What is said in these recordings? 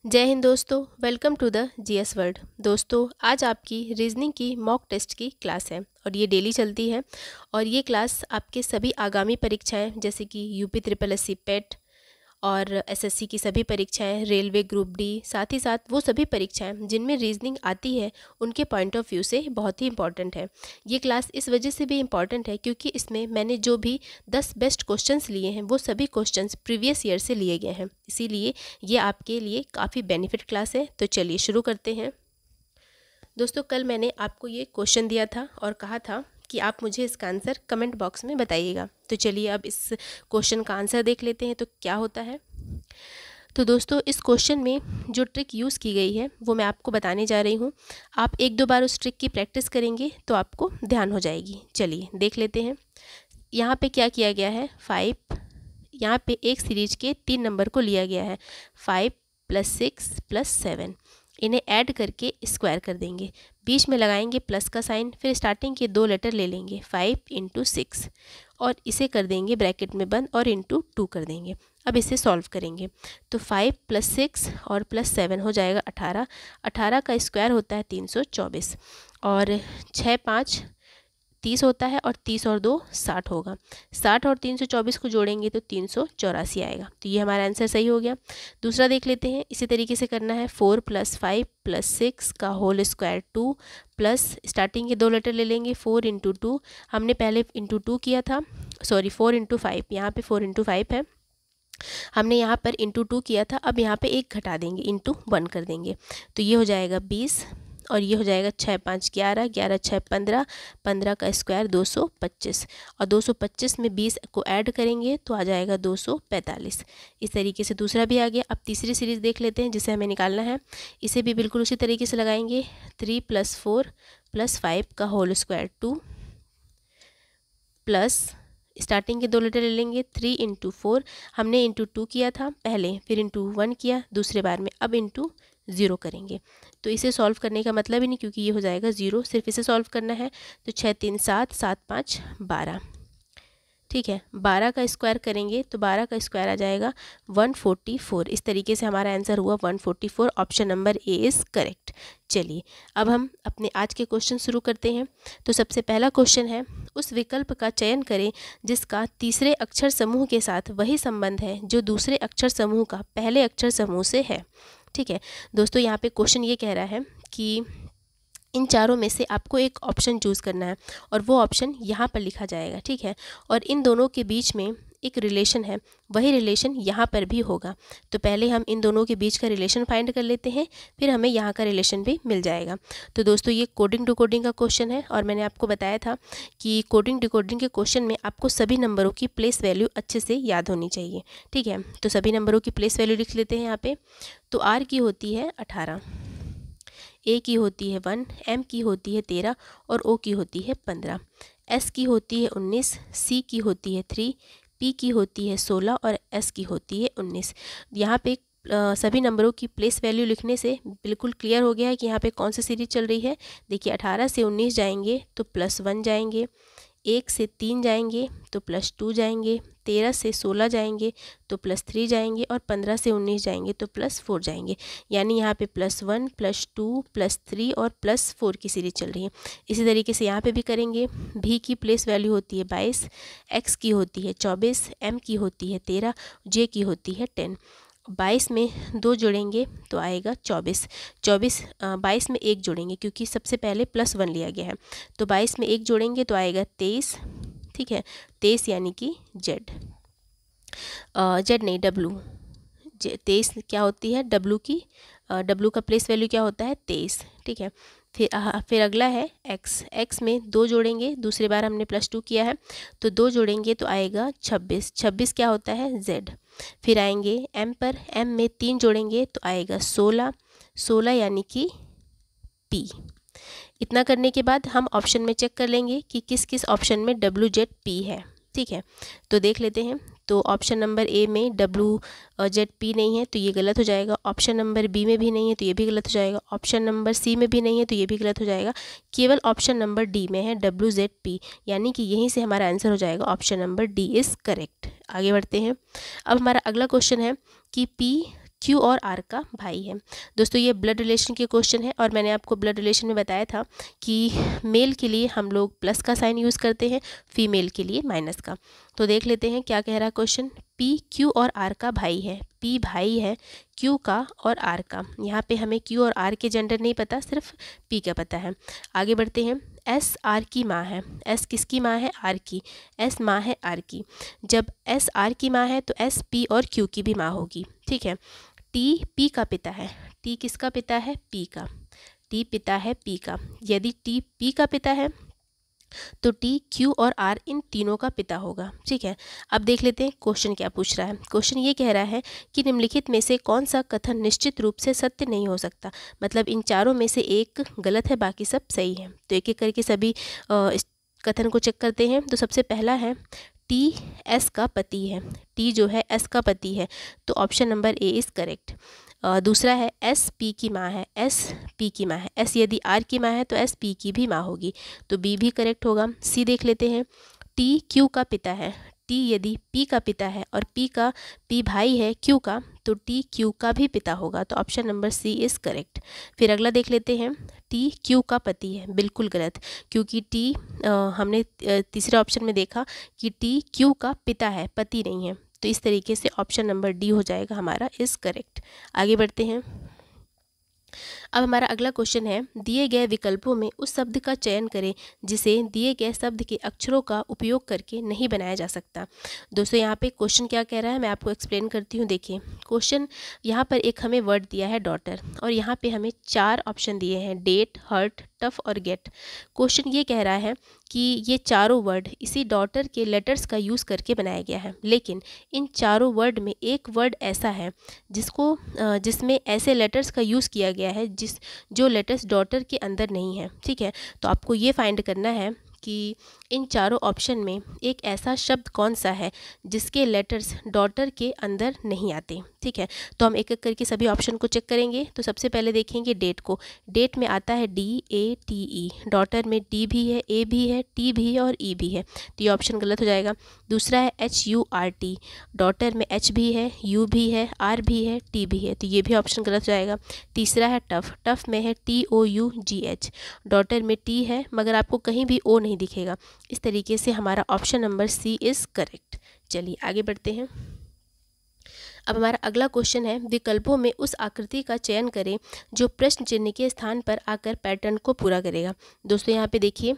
जय हिंद दोस्तों, welcome to the GS world. दोस्तों, आज आपकी रीजनिंग की मॉक टेस्ट की क्लास है और ये डेली चलती है। और ये क्लास आपके सभी आगामी परीक्षाएं जैसे कि यूपी ट्रिपल एससी पेट और एसएससी की सभी परीक्षाएं, रेलवे ग्रुप डी, साथ ही साथ वो सभी परीक्षाएं जिनमें रीजनिंग आती है उनके पॉइंट ऑफ व्यू से बहुत ही इंपॉर्टेंट है। ये क्लास इस वजह से भी इम्पॉर्टेंट है क्योंकि इसमें मैंने जो भी 10 बेस्ट क्वेश्चंस लिए हैं वो सभी क्वेश्चंस प्रीवियस ईयर से लिए गए हैं, इसीलिए ये आपके लिए काफ़ी बेनिफिट क्लास है। तो चलिए शुरू करते हैं। दोस्तों, कल मैंने आपको ये क्वेश्चन दिया था और कहा था कि आप मुझे इसका आंसर कमेंट बॉक्स में बताइएगा। तो चलिए अब इस क्वेश्चन का आंसर देख लेते हैं तो क्या होता है। तो दोस्तों, इस क्वेश्चन में जो ट्रिक यूज़ की गई है वो मैं आपको बताने जा रही हूँ। आप एक दो बार उस ट्रिक की प्रैक्टिस करेंगे तो आपको ध्यान हो जाएगी। चलिए देख लेते हैं। यहाँ पे क्या किया गया है, 5, यहाँ पे एक सीरीज के 3 नंबर को लिया गया है, 5 + 6 + 7। इन्हें ऐड करके स्क्वायर कर देंगे, बीच में लगाएंगे प्लस का साइन, फिर स्टार्टिंग के 2 लेटर ले लेंगे, 5 × 6, और इसे कर देंगे ब्रैकेट में बंद और इंटू 2 कर देंगे। अब इसे सॉल्व करेंगे तो 5 + 6 और +7 हो जाएगा 18। 18 का स्क्वायर होता है 324, और 6 × 5 = 30 होता है, और 30 और 2 60 होगा। 60 और 324 को जोड़ेंगे तो 384 आएगा। तो ये हमारा आंसर सही हो गया। दूसरा देख लेते हैं। इसी तरीके से करना है, 4 + 5 + 6 का होल स्क्वायर 2, प्लस स्टार्टिंग के 2 लेटर ले लेंगे, 4 × 2। हमने पहले इंटू 2 किया था, सॉरी 4 × 5, यहाँ पे 4 × 5 है, हमने यहाँ पर इंटू 2 किया था। अब यहाँ पे 1 घटा देंगे, इंटू 1 कर देंगे, तो ये हो जाएगा 20, और ये हो जाएगा 6 × 5 = 11, 11 × 6 = 15, 15 का स्क्वायर 225, और 225 में 20 को ऐड करेंगे तो आ जाएगा 245। इस तरीके से दूसरा भी आ गया। अब तीसरी सीरीज़ देख लेते हैं जिसे हमें निकालना है। इसे भी बिल्कुल उसी तरीके से लगाएंगे, 3 + 4 + 5 का होल स्क्वायर 2, प्लस स्टार्टिंग के 2 लेटर ले लेंगे, 3 × 4, हमने इंटू 2 किया था पहले, फिर इंटू 1 किया दूसरे बार में, अब इंटू 0 करेंगे। तो इसे सॉल्व करने का मतलब ही नहीं, क्योंकि ये हो जाएगा 0, सिर्फ इसे सॉल्व करना है। तो 6 × 3 = 7, 7 × 5 = 12, ठीक है। 12 का स्क्वायर करेंगे तो 12 का स्क्वायर आ जाएगा 144। इस तरीके से हमारा आंसर हुआ 144। Option number A is correct. चलिए अब हम अपने आज के क्वेश्चन शुरू करते हैं। तो सबसे पहला क्वेश्चन है, उस विकल्प का चयन करें जिसका तीसरे अक्षर समूह के साथ वही संबंध है जो दूसरे अक्षर समूह का पहले अक्षर समूह से है। ठीक है दोस्तों, यहाँ पे क्वेश्चन ये कह रहा है कि इन चारों में से आपको एक ऑप्शन चूज़ करना है, और वो ऑप्शन यहाँ पर लिखा जाएगा, ठीक है। और इन दोनों के बीच में एक रिलेशन है, वही रिलेशन यहाँ पर भी होगा। तो पहले हम इन दोनों के बीच का रिलेशन फाइंड कर लेते हैं, फिर हमें यहाँ का रिलेशन भी मिल जाएगा। तो दोस्तों, ये कोडिंग डिकोडिंग का क्वेश्चन है, और मैंने आपको बताया था कि कोडिंग डिकोडिंग के क्वेश्चन में आपको सभी नंबरों की प्लेस वैल्यू अच्छे से याद होनी चाहिए, ठीक है। तो सभी नंबरों की प्लेस वैल्यू लिख लेते हैं यहाँ पे। तो आर की होती है 18, ए की होती है 1, एम की होती है 13, और ओ की होती है 15, एस की होती है 19, सी की होती है 3, पी की होती है 16, और एस की होती है 19। यहाँ पे सभी नंबरों की प्लेस वैल्यू लिखने से बिल्कुल क्लियर हो गया है कि यहाँ पे कौन सी सीरीज चल रही है। देखिए, 18 से 19 जाएंगे तो +1 जाएंगे, 1 से 3 जाएंगे तो +2 जाएंगे, 13 से 16 जाएंगे तो +3 जाएंगे, और 15 से 19 जाएंगे तो +4 जाएंगे। यानी यहाँ पे +1, +2, +3 और +4 की सीरीज चल रही है। इसी तरीके से यहाँ पे भी करेंगे। भी की प्लेस वैल्यू होती है 22, एक्स की होती है 24, एम की होती है 13, जे की होती है 10। 22 में 2 जोड़ेंगे तो आएगा 24, 22 में 1 जोड़ेंगे क्योंकि सबसे पहले +1 लिया गया है। तो 22 में 1 जोड़ेंगे तो आएगा 23, ठीक है। 23 यानी कि जेड नहीं, डब्लू। 23 क्या होती है, डब्लू की, डब्लू का प्लेस वैल्यू क्या होता है 23, ठीक है। फिर अगला है एक्स। एक्स में 2 जोड़ेंगे, दूसरी बार हमने +2 किया है तो 2 जोड़ेंगे तो आएगा 26, 26 क्या होता है जेड। फिर आएंगे एम पर, एम में 3 जोड़ेंगे तो आएगा 16, 16 यानी कि पी। इतना करने के बाद हम ऑप्शन में चेक कर लेंगे कि किस किस ऑप्शन में WZP है, ठीक है। तो देख लेते हैं। तो ऑप्शन नंबर ए में WZP नहीं है तो ये गलत हो जाएगा, ऑप्शन नंबर बी में भी नहीं है तो ये भी गलत हो जाएगा, ऑप्शन नंबर सी में भी नहीं है तो ये भी गलत हो जाएगा। केवल ऑप्शन नंबर डी में है WZP, यानी कि यहीं से हमारा आंसर हो जाएगा option number D is correct. आगे बढ़ते हैं। अब हमारा अगला क्वेश्चन है कि P क्यू और आर का भाई है। दोस्तों ये ब्लड रिलेशन के क्वेश्चन है और मैंने आपको ब्लड रिलेशन में बताया था कि मेल के लिए हम लोग प्लस का साइन यूज़ करते हैं, फीमेल के लिए माइनस का। तो देख लेते हैं क्या कह रहा है क्वेश्चन। पी क्यू और आर का भाई है, पी भाई है क्यू का और आर का। यहाँ पे हमें क्यू और आर के जेंडर नहीं पता, सिर्फ पी का पता है। आगे बढ़ते हैं। एस आर की माँ है, एस किसकी माँ है? आर की। एस माँ है आर की। जब एस आर की माँ है तो एस पी और क्यू की भी माँ होगी, ठीक है। टी पी का पिता है, टी किसका पिता है? पी का। टी पिता है पी का। यदि टी पी का पिता है तो टी क्यू और आर इन तीनों का पिता होगा, ठीक है। अब देख लेते हैं क्वेश्चन क्या पूछ रहा है। क्वेश्चन ये कह रहा है कि निम्नलिखित में से कौन सा कथन निश्चित रूप से सत्य नहीं हो सकता। मतलब इन चारों में से एक गलत है, बाकी सब सही है। तो एक एक करके सभी इस कथन को चेक करते हैं। तो सबसे पहला है टी एस का पति है, टी जो है एस का पति है, तो option number A is correct. दूसरा है एस पी की माँ है, एस पी की माँ है। एस यदि आर की माँ है तो एस पी की भी माँ होगी, तो बी भी करेक्ट होगा। सी देख लेते हैं। टी क्यू का पिता है, टी यदि पी का पिता है और पी भाई है क्यू का, तो टी क्यू का भी पिता होगा, तो option number C is correct. फिर अगला देख लेते हैं। टी क्यू का पति है, बिल्कुल गलत, क्योंकि टी हमने तीसरे ऑप्शन में देखा कि टी क्यू का पिता है, पति नहीं है। तो इस तरीके से ऑप्शन नंबर डी हो जाएगा हमारा इज़ करेक्ट। आगे बढ़ते हैं। अब हमारा अगला क्वेश्चन है, दिए गए विकल्पों में उस शब्द का चयन करें जिसे दिए गए शब्द के अक्षरों का उपयोग करके नहीं बनाया जा सकता। दोस्तों यहाँ पे क्वेश्चन क्या कह रहा है मैं आपको एक्सप्लेन करती हूँ। देखिए क्वेश्चन यहाँ पर एक हमें वर्ड दिया है डॉटर, और यहाँ पे हमें 4 ऑप्शन दिए हैं, डेट, हर्ट, टफ और गेट। क्वेश्चन ये कह रहा है कि ये चारों वर्ड इसी डॉटर के लेटर्स का यूज़ करके बनाया गया है, लेकिन इन चारों वर्ड में एक वर्ड ऐसा है जिसमें ऐसे लेटर्स का यूज़ किया गया है जो लेटर्स डॉटर के अंदर नहीं है, ठीक है। तो आपको ये फाइंड करना है कि इन चारों ऑप्शन में एक ऐसा शब्द कौन सा है जिसके लेटर्स डॉटर के अंदर नहीं आते, ठीक है। तो हम एक एक करके सभी ऑप्शन को चेक करेंगे। तो सबसे पहले देखेंगे डेट को। डेट में आता है DATE, डॉटर में D भी है, A भी है, T भी है और E भी है, तो ये ऑप्शन गलत हो जाएगा। दूसरा है HURT, डॉटर में H भी है, U भी है, R भी है, T भी है, तो ये भी ऑप्शन गलत हो जाएगा। तीसरा है टफ, टफ में है TOUGH, डॉटर में T है मगर आपको कहीं भी O नहीं दिखेगा। इस तरीके से हमारा option number C is correct. चलिए आगे बढ़ते हैं। अब हमारा अगला क्वेश्चन है, विकल्पों में उस आकृति का चयन करें जो प्रश्न चिन्ह के स्थान पर आकर पैटर्न को पूरा करेगा। दोस्तों यहाँ पे देखिए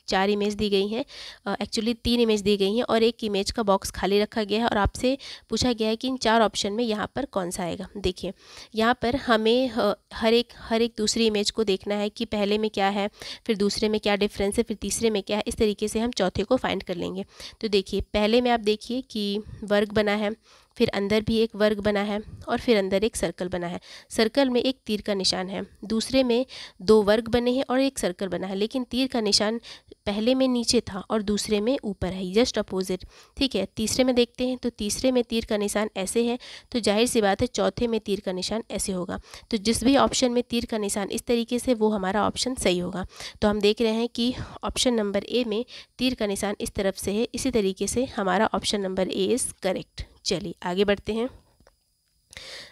4 इमेज दी गई हैं, एक्चुअली 3 इमेज दी गई हैं और एक इमेज का बॉक्स खाली रखा गया है और आपसे पूछा गया है कि इन 4 ऑप्शन में यहाँ पर कौन सा आएगा। देखिए यहाँ पर हमें हर एक दूसरी इमेज को देखना है कि पहले में क्या है, फिर दूसरे में क्या डिफरेंस है, फिर तीसरे में क्या है, इस तरीके से हम चौथे को फाइंड कर लेंगे। तो देखिए पहले में आप देखिए कि वर्ग बना है, फिर अंदर भी एक वर्ग बना है और फिर अंदर एक सर्कल बना है। सर्कल में एक तीर का निशान है। दूसरे में 2 वर्ग बने हैं और एक सर्कल बना है, लेकिन तीर का निशान पहले में नीचे था और दूसरे में ऊपर है, जस्ट अपोजिट, ठीक है। तीसरे में देखते हैं तो तीसरे में तीर का निशान ऐसे है, तो जाहिर सी बात है चौथे में तीर का निशान ऐसे होगा। तो जिस भी ऑप्शन में तीर का निशान इस तरीके से, वो हमारा ऑप्शन सही होगा। तो हम देख रहे हैं कि ऑप्शन नंबर ए में तीर का निशान इस तरफ से है, इसी तरीके से हमारा option number A is correct. चलिए आगे बढ़ते हैं।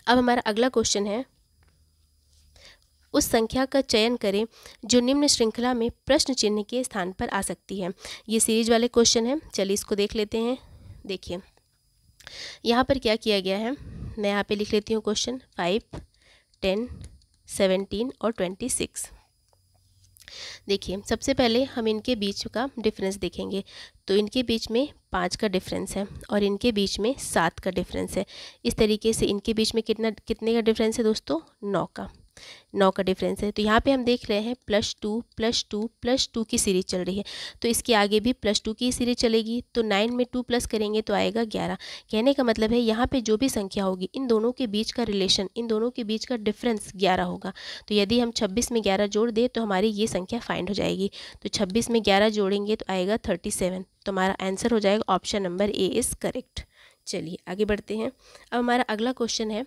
अब हमारा अगला क्वेश्चन है, उस संख्या का चयन करें जो निम्न श्रृंखला में प्रश्न चिन्ह के स्थान पर आ सकती है। ये सीरीज वाले क्वेश्चन हैं, चलिए इसको देख लेते हैं। देखिए यहाँ पर क्या किया गया है, मैं यहाँ पे लिख लेती हूँ क्वेश्चन 5, 10, 17 और 26। देखिए सबसे पहले हम इनके बीच का डिफरेंस देखेंगे। तो इनके बीच में 5 का डिफरेंस है और इनके बीच में 7 का डिफरेंस है। इस तरीके से इनके बीच में कितने का डिफरेंस है दोस्तों? 9 का डिफरेंस है। तो यहाँ पे हम देख रहे हैं +2 +2 +2 की सीरीज चल रही है, तो इसके आगे भी +2 की सीरीज चलेगी। तो 9 में 2 प्लस करेंगे तो आएगा 11। कहने का मतलब है यहाँ पे जो भी संख्या होगी, इन दोनों के बीच का रिलेशन, इन दोनों के बीच का डिफरेंस 11 होगा। तो यदि हम 26 में 11 जोड़ दें तो हमारी ये संख्या फाइंड हो जाएगी। तो 26 में 11 जोड़ेंगे तो आएगा 37। तो हमारा आंसर हो जाएगा option number A is correct. चलिए आगे बढ़ते हैं। अब हमारा अगला क्वेश्चन है,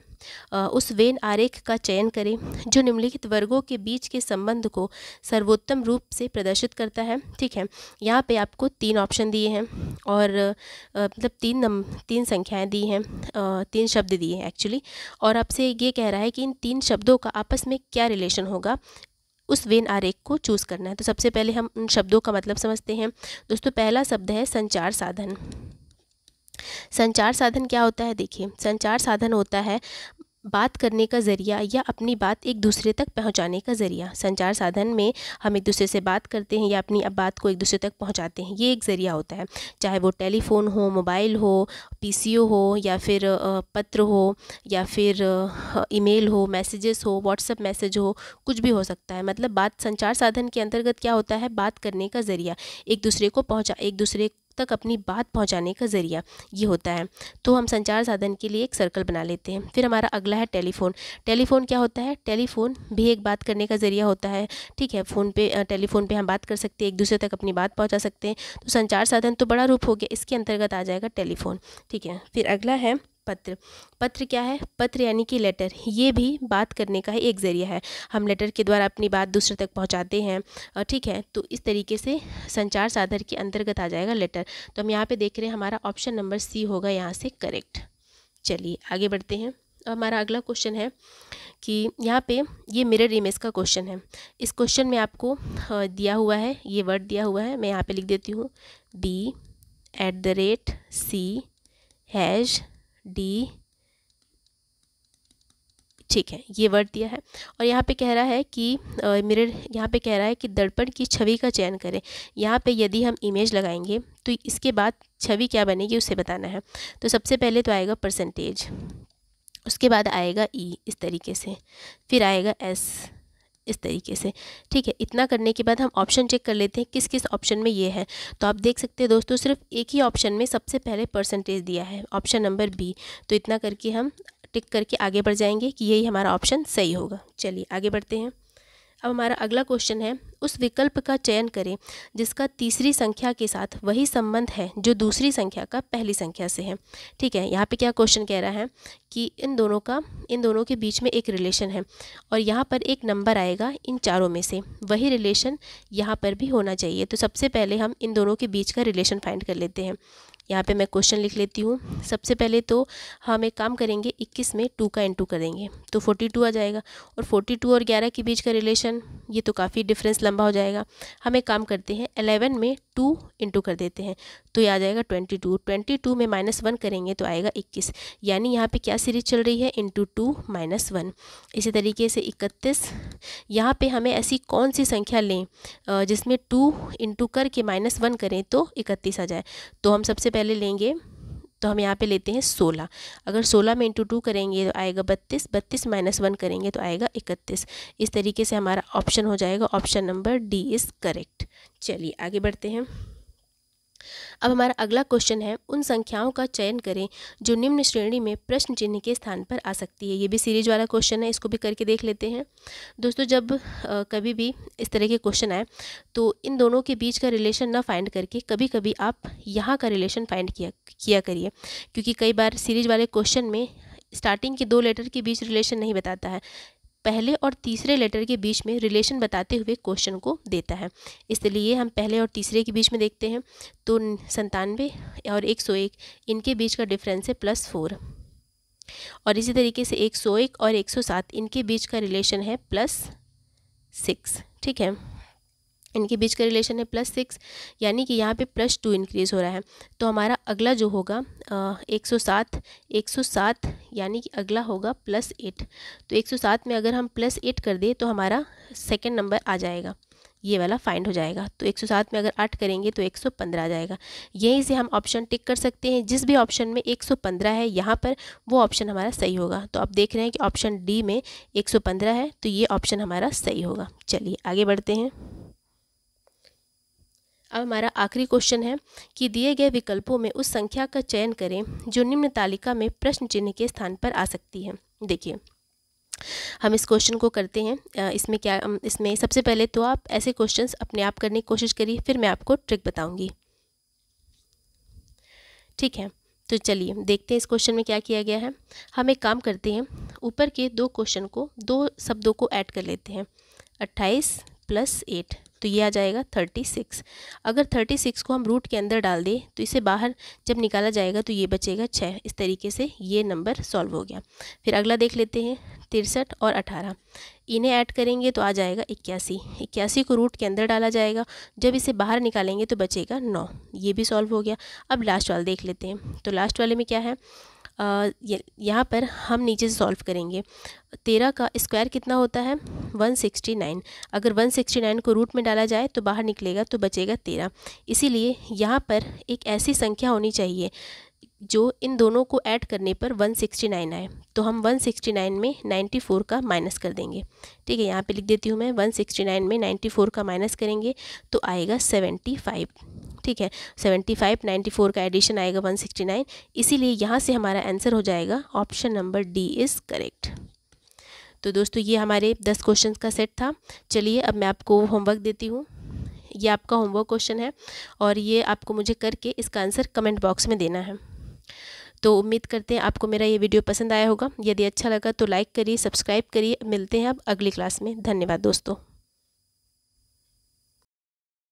उस वेन आरेख का चयन करें जो निम्नलिखित वर्गों के बीच के संबंध को सर्वोत्तम रूप से प्रदर्शित करता है। ठीक है, यहाँ पे आपको 3 ऑप्शन दिए हैं और मतलब 3 संख्याएं दी हैं, 3 शब्द दिए हैं एक्चुअली, और आपसे ये कह रहा है कि इन 3 शब्दों का आपस में क्या रिलेशन होगा, उस वेन आरेख को चूज़ करना है। तो सबसे पहले हम उन शब्दों का मतलब समझते हैं। दोस्तों पहला शब्द है संचार साधन। संचार साधन क्या होता है? देखिए, संचार साधन होता है बात करने का ज़रिया या अपनी बात एक दूसरे तक पहुंचाने का ज़रिया। संचार साधन में हम एक दूसरे से बात करते हैं या अपनी बात को एक दूसरे तक पहुंचाते हैं, ये एक ज़रिया होता है। चाहे वो टेलीफोन हो, मोबाइल हो, पीसीओ हो, या फिर पत्र हो, या फिर ईमेल हो, मैसेजेस हो, व्हाट्सएप मैसेज हो, कुछ भी हो सकता है। मतलब बात संचार साधन के अंतर्गत क्या होता है? बात करने का ज़रिया, एक दूसरे तक अपनी बात पहुंचाने का ज़रिया, ये होता है। तो हम संचार साधन के लिए एक सर्कल बना लेते हैं। फिर हमारा अगला है टेलीफोन। टेलीफोन क्या होता है? टेलीफोन भी एक बात करने का ज़रिया होता है। ठीक है, टेलीफोन पे हम बात कर सकते हैं, एक दूसरे तक अपनी बात पहुंचा सकते हैं। तो संचार साधन तो बड़ा रूप हो गया, इसके अंतर्गत आ जाएगा टेलीफोन। ठीक है, फिर अगला है पत्र। पत्र क्या है? पत्र यानी कि लेटर, ये भी बात करने का ही एक ज़रिया है। हम लेटर के द्वारा अपनी बात दूसरे तक पहुंचाते हैं। ठीक है, तो इस तरीके से संचार साधन के अंतर्गत आ जाएगा लेटर। तो हम यहाँ पे देख रहे हैं हमारा ऑप्शन नंबर सी होगा यहाँ से करेक्ट। चलिए आगे बढ़ते हैं। हमारा अगला क्वेश्चन है कि यहाँ पे ये मिरर इमेज का क्वेश्चन है। इस क्वेश्चन में आपको दिया हुआ है, ये वर्ड दिया हुआ है, मैं यहाँ पे लिख देती हूँ B@C# D। ठीक है, ये वर्ड दिया है और यहाँ पे कह रहा है कि यहाँ पे कह रहा है कि दर्पण की छवि का चयन करें। यहाँ पे यदि हम इमेज लगाएंगे तो इसके बाद छवि क्या बनेगी उसे बताना है। तो सबसे पहले तो आएगा परसेंटेज, उसके बाद आएगा ई इस तरीके से, फिर आएगा एस इस तरीके से। ठीक है, इतना करने के बाद हम ऑप्शन चेक कर लेते हैं किस किस ऑप्शन में ये है। तो आप देख सकते हैं दोस्तों, सिर्फ एक ही ऑप्शन में सबसे पहले परसेंटेज दिया है, ऑप्शन नंबर बी। तो इतना करके हम टिक करके आगे बढ़ जाएंगे कि यही हमारा ऑप्शन सही होगा। चलिए आगे बढ़ते हैं। अब हमारा अगला क्वेश्चन है, उस विकल्प का चयन करें जिसका तीसरी संख्या के साथ वही संबंध है जो दूसरी संख्या का पहली संख्या से है। ठीक है, यहाँ पे क्या क्वेश्चन कह रहा है कि इन दोनों के बीच में एक रिलेशन है और यहाँ पर एक नंबर आएगा इन चारों में से, वही रिलेशन यहाँ पर भी होना चाहिए। तो सबसे पहले हम इन दोनों के बीच का रिलेशन फाइंड कर लेते हैं। यहाँ पे मैं क्वेश्चन लिख लेती हूँ। सबसे पहले तो हम एक काम करेंगे, 21 में 2 का इंटू करेंगे तो 42 आ जाएगा, और 42 और 11 के बीच का रिलेशन, ये तो काफ़ी डिफरेंस लंबा हो जाएगा। हम एक काम करते हैं, 11 में 2 इंटू कर देते हैं तो ये आ जाएगा 22। 22 में -1 करेंगे तो आएगा 21, यानी यहाँ पे क्या सीरीज चल रही है, इंटू 2 -1। इसी तरीके से 31, यहाँ पे हमें ऐसी कौन सी संख्या लें जिसमें 2 इंटू करके -1 करें तो 31 आ जाए। तो हम सबसे पहले लेंगे, तो हम यहाँ पे लेते हैं 16। अगर 16 में इंटू 2 करेंगे तो आएगा 32, 32 -1 करेंगे तो आएगा 31। इस तरीके से हमारा ऑप्शन हो जाएगा option number D is correct. चलिए आगे बढ़ते हैं। अब हमारा अगला क्वेश्चन है, उन संख्याओं का चयन करें जो निम्न श्रेणी में प्रश्न चिन्ह के स्थान पर आ सकती है। ये भी सीरीज वाला क्वेश्चन है, इसको भी करके देख लेते हैं। दोस्तों जब कभी भी इस तरह के क्वेश्चन आए तो इन दोनों के बीच का रिलेशन ना फाइंड करके कभी कभी आप यहाँ का रिलेशन फाइंड किया करिए, क्योंकि कई बार सीरीज वाले क्वेश्चन में स्टार्टिंग के 2 लेटर के बीच रिलेशन नहीं बताता है, पहले और तीसरे लेटर के बीच में रिलेशन बताते हुए क्वेश्चन को देता है। इसलिए हम पहले और तीसरे के बीच में देखते हैं तो 97 और 101 इनके बीच का डिफरेंस है +4, और इसी तरीके से 101 और 107 इनके बीच का रिलेशन है +6। ठीक है, इनके बीच का रिलेशन है +6, यानी कि यहाँ पे +2 इंक्रीज़ हो रहा है। तो हमारा अगला जो होगा 107 यानी कि अगला होगा +8। तो 107 में अगर हम +8 कर दें तो हमारा सेकंड नंबर आ जाएगा, ये वाला फाइंड हो जाएगा। तो 107 में अगर 8 करेंगे तो 115 आ जाएगा। यहीं से हम ऑप्शन टिक कर सकते हैं, जिस भी ऑप्शन में 115 है यहाँ पर वो ऑप्शन हमारा सही होगा। तो आप देख रहे हैं कि ऑप्शन डी में 115 है, तो ये ऑप्शन हमारा सही होगा। चलिए आगे बढ़ते हैं। अब हमारा आखिरी क्वेश्चन है कि दिए गए विकल्पों में उस संख्या का चयन करें जो निम्न तालिका में प्रश्न चिन्ह के स्थान पर आ सकती है। देखिए हम इस क्वेश्चन को करते हैं। इसमें सबसे पहले तो आप ऐसे क्वेश्चंस अपने आप करने की कोशिश करिए, फिर मैं आपको ट्रिक बताऊंगी। ठीक है, तो चलिए देखते हैं इस क्वेश्चन में क्या किया गया है। हम एक काम करते हैं, ऊपर के दो क्वेश्चन को, दो शब्दों को ऐड कर लेते हैं। 28 + 8 तो ये आ जाएगा 36। अगर 36 को हम रूट के अंदर डाल दें तो इसे बाहर जब निकाला जाएगा तो ये बचेगा 6। इस तरीके से ये नंबर सॉल्व हो गया। फिर अगला देख लेते हैं, 63 और 18 इन्हें ऐड करेंगे तो आ जाएगा 81। 81 को रूट के अंदर डाला जाएगा, जब इसे बाहर निकालेंगे तो बचेगा 9। ये भी सॉल्व हो गया। अब लास्ट वाला देख लेते हैं। तो लास्ट वाले में क्या है, यहाँ पर हम नीचे से सॉल्व करेंगे। 13 का स्क्वायर कितना होता है, 169। अगर 169 को रूट में डाला जाए तो बाहर निकलेगा तो बचेगा 13। इसीलिए यहाँ पर एक ऐसी संख्या होनी चाहिए जो इन दोनों को ऐड करने पर 169 आए। तो हम 169 में 94 का माइनस कर देंगे। ठीक है, यहाँ पे लिख देती हूँ मैं, 169 में 94 का माइनस करेंगे तो आएगा 75। ठीक है, 75, 94 का एडिशन आएगा 169। इसीलिए यहाँ से हमारा आंसर हो जाएगा option number D is correct. तो दोस्तों ये हमारे 10 क्वेश्चंस का सेट था। चलिए अब मैं आपको होमवर्क देती हूँ। ये आपका होमवर्क क्वेश्चन है और ये आपको मुझे करके इसका आंसर कमेंट बॉक्स में देना है। तो उम्मीद करते हैं आपको मेरा ये वीडियो पसंद आया होगा। यदि अच्छा लगा तो लाइक करिए, सब्सक्राइब करिए। मिलते हैं अब अगली क्लास में। धन्यवाद दोस्तों।